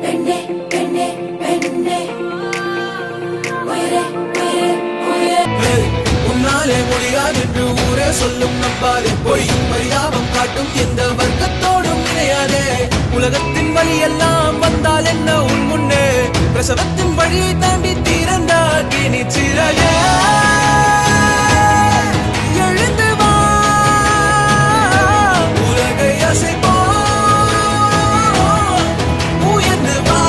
பெண்ணே பெண்ணே பெண்ணே உயிரே உயிரே உயிரே. உன்னாலே முடியாதென்று ஊரே சொல்லும் நம்பாதே, பொய் பரிதாபம் காட்டும் எந்த வர்க்கத்தோடும் இணையாதே. உலகத்தின் வழி எல்லாம் வந்தால் என்ன உன் முன்னே, பிரசவத்தின் வழியை தாண்டி தீரந்தாக்கி நிச்சிறகே. எழுந்து வா, உலகை அசைப்போம், உயர்ந்து வா.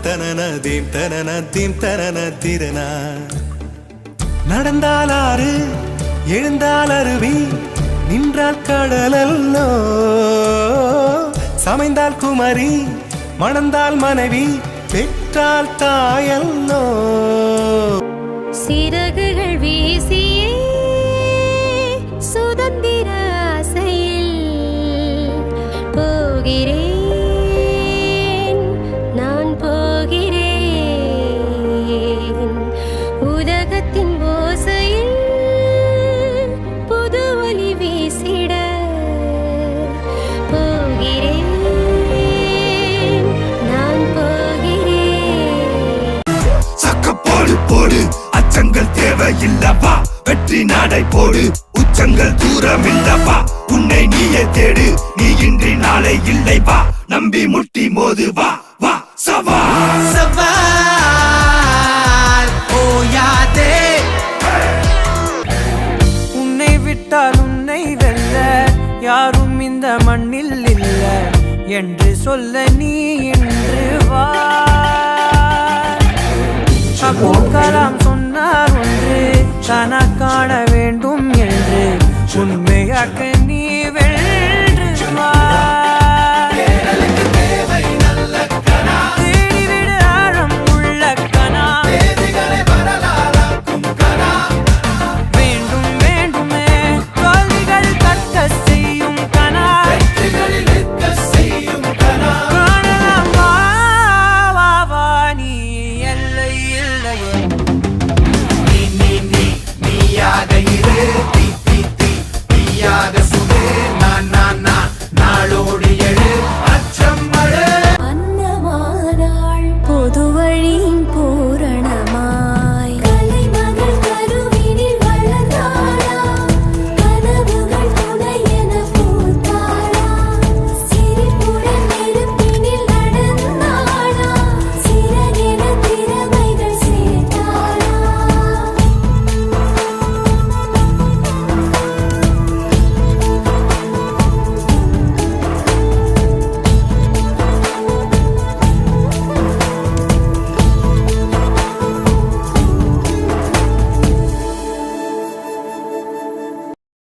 தனனதீம் தனனதீம் தனனதிரனா. நடந்தால் ஆறு, எழுந்தால் அருவி, நின்றால் கடலல்லோ. சமைந்தால் குமரி, மணந்தால் மனைவி, பெற்றால் தாயல்லோ. சிறகுகள் வீசியே சுதந்திர ஆசையில் போகிறேன், நான் போகிறேன். உலகத்தின் ஓசையில் புது ஒலி வீசிட போகிறேன், நான் போகிறேன். சக்க போடு போடு, அச்சங்கள் தேவையில்லவா, வெற்றி நடை போடு, உச்சங்கள் தூரம் இல்லவா. உன்னை நீயே தேடு, நீ இன்றி நாளை இல்லை வா. நம்பி முட்டி மோது வா வா. சவால் சவால் ஓயாதே. உன்னை விட்டால் உன்னை வெல்ல யாரும் இந்த மண்ணில் இல்ல என்று சொல்ல நீ இன்று வா. அப்துல் கலாம் சொன்னார் ஒன்று, தானா காண வேண்டும் என்று உண்மையாக்க